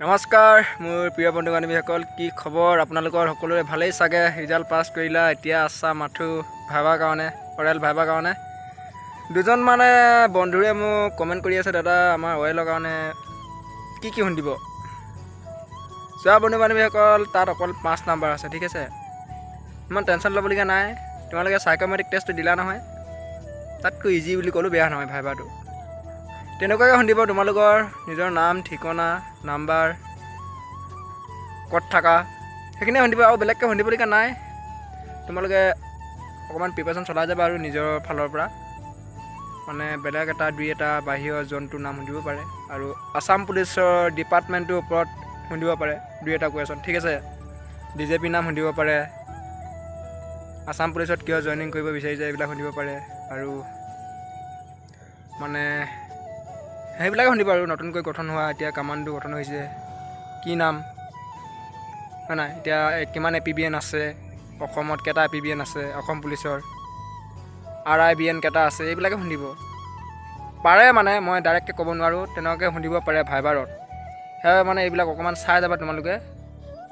নমস্কাৰ মোৰ প্ৰিয় বন্ধু বান্ধৱীসকল, কি খবৰ আপোনালোকৰ? সকলোৰে ভালেই চাগে। ৰিজাল্ট পাছ কৰিলা, এতিয়া আছা মাথো ভাইবাৰ কাৰণে, অৰেল ভাইবাৰ কাৰণে। দুজন মানে বন্ধুৰে মোক কমেণ্ট কৰি আছে, দাদা আমাৰ অৰেলৰ কাৰণে কি শুনিব। চোৱা বন্ধু বান্ধৱীসকল, তাত অকল 5 নম্বৰ আছে, ঠিক আছে। ইমান টেনশ্যন ল'বলগীয়া নাই। তোমালোকে চাইক'মেট্ৰিক টেষ্টটো দিলা নহয়, তাতকৈ ইজি বুলি ক'লেও বেয়া নহয় ভাইবাৰটো। তেনেকুৱাকৈ শুনিব তোমালোকৰ নিজৰ নাম, ঠিকনা, নাম্বাৰ, ক'ত থাকা, সেইখিনিয়ে শুনিব আৰু বেলেগকৈ শুনিবলগীয়া নাই। তোমালোকে অকণমান প্ৰিপাৰেশ্যন চলাই যাবা আৰু নিজৰ ফালৰ পৰা, মানে বেলেগ এটা দুই এটা বাহিৰৰ জন্তুৰ নাম শুনিব পাৰে আৰু আছাম পুলিচৰ ডিপাৰ্টমেণ্টটোৰ ওপৰত শুনিব পাৰে দুই এটা কুৱেশ্যন, ঠিক আছে। DJP নাম শুনিব পাৰে, আছাম পুলিচত কিয় জইনিং কৰিব বিচাৰিছে এইবিলাক শুনিব পাৰে, আৰু মানে সেইবিলাকে শুনিব আৰু নতুনকৈ গঠন হোৱা এতিয়া কামাণ্ডো গঠন হৈছে, কি নাম হয় নাই, এতিয়া কিমান APBN আছে, অসমত কেইটা APBN আছে, অসম পুলিচৰ RIBN কেইটা আছে, এইবিলাকে শুনিব পাৰে। মানে মই ডাইৰেক্টকৈ ক'ব নোৱাৰোঁ, তেনেকুৱাকৈ শুনিব পাৰে ভাইবাৰত। সেয়ে মানে এইবিলাক অকণমান চাই যাবা তোমালোকে,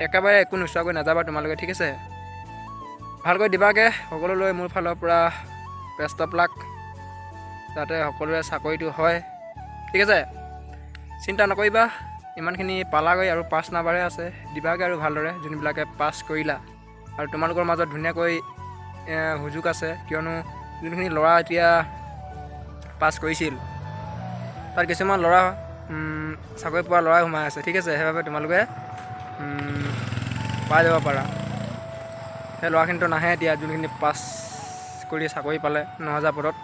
একেবাৰে একো নোচোৱাকৈ নাযাবা তোমালোকে, ঠিক আছে। ভালকৈ দিবাগৈ। সকলোলৈ মোৰ ফালৰ পৰা বেষ্ট অফ লাক, যাতে সকলোৰে চাকৰিটো হয়, ঠিক আছে। চিন্তা নকৰিবা, ইমানখিনি পালাগৈ আৰু 5 নাম্বাৰে আছে, দিবাগৈ আৰু ভালদৰে যোনবিলাকে পাছ কৰিলা। আৰু তোমালোকৰ মাজত ধুনীয়াকৈ সুযোগ আছে, কিয়নো যোনখিনি ল'ৰা এতিয়া পাছ কৰিছিল তাত কিছুমান ল'ৰা চাকৰি পোৱা ল'ৰাই সোমাই আছে, ঠিক আছে। সেইবাবে তোমালোকে পাই যাব পাৰা। সেই ল'ৰাখিনিতো নাহে এতিয়া, যোনখিনি পাছ কৰি চাকৰি পালে 9,000 পদত,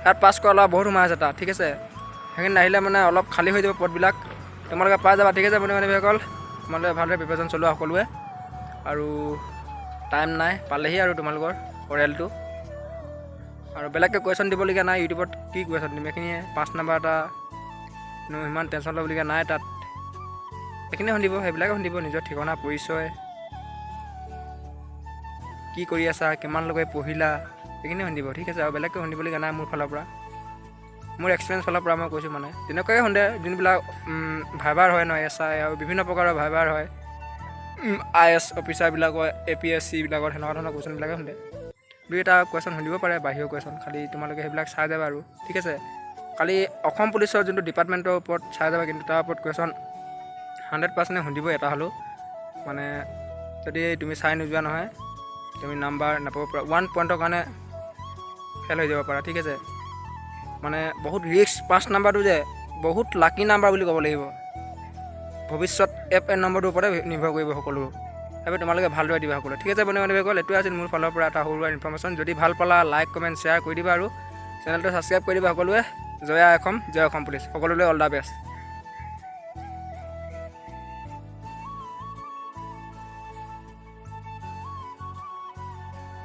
তাত পাছ কৰা ল'ৰা বহুত সোমাই আছে তাত, ঠিক আছে। সেইখিনি নাহিলে মানে অলপ খালী হৈ যাব পদবিলাক, তোমালোকে পাই যাবা, ঠিক আছে বন্ধু বান্ধৱীসকল। তোমালোকে ভালদৰে প্ৰিপাৰেশ্যন চলোৱা সকলোৱে, আৰু টাইম নাই, পালেহি আৰু তোমালোকৰ অৰেলটো। আৰু বেলেগকৈ কুৱেশ্যন দিবলগীয়া নাই, ইউটিউবত কি কুৱেশ্যন দিম, এইখিনিয়ে 5 নম্বৰ এটা ইমান টেনশ্যন ল'বলগীয়া নাই তাত। এইখিনিয়ে শুনিব, সেইবিলাকে শুনিব, নিজৰ ঠিকনা, পৰিচয়, কি কৰি আছা, কিমানলৈকে পঢ়িলা, সেইখিনি শুনিব, ঠিক আছে। আৰু বেলেগকৈ শুনিবলগীয়া নাই মোৰ ফালৰ পৰা, মোৰ এক্সপিৰিয়েঞ্চ ফালৰ পৰা মই কৈছোঁ। মানে তেনেকুৱাকৈ শুনে যোনবিলাক ভাইবাৰ হয় ন, SI আৰু বিভিন্ন প্ৰকাৰৰ ভাইবাৰ হয়, IS অফিচাৰবিলাকৰ, APSC বিলাকৰ সেনেকুৱা ধৰণৰ কুৱেশ্যনবিলাকে শুনে। দুই এটা কুৱেশ্যন শুনিব পাৰে বাহিৰৰ কুৱেশ্যন, খালি তোমালোকে সেইবিলাক চাই যাবা আৰু, ঠিক আছে। খালি অসম পুলিচৰ যোনটো ডিপাৰ্টমেণ্টৰ ওপৰত চাই যাবা, কিন্তু তাৰ ওপৰত কুৱেশ্যন 100% শুনিব এটা হ'লেও। মানে যদি তুমি চাই নোযোৱা নহয়, তুমি নাম্বাৰ নাপাব পাৰা, 1 পইণ্টৰ কাৰণে ফেইল হৈ যাব পাৰা, ঠিক আছে। মানে বহুত ৰিস্ক, 5 নাম্বাৰটো যে বহুত লাকি নাম্বাৰ বুলি ক'ব লাগিব। ভৱিষ্যত FN নম্বৰটোৰ ওপৰতে নিৰ্ভৰ কৰিব সকলো। সেইবাবে তোমালোকে ভালদৰে দিবা সকলোৱে, ঠিক আছে বন্ধু বান্ধৱীসকল। এইটোৱে আছিল মোৰ ফালৰ পৰা এটা সৰু সুৰা ইনফৰ্মেশ্যন। যদি ভাল পালা, লাইক কমেণ্ট শ্বেয়াৰ কৰি দিবা আৰু চেনেলটো ছাবস্ক্ৰাইব কৰি দিবা সকলোৱে। জয় অসম পুলিচ, সকলোলৈ অল দ্য বেষ্ট।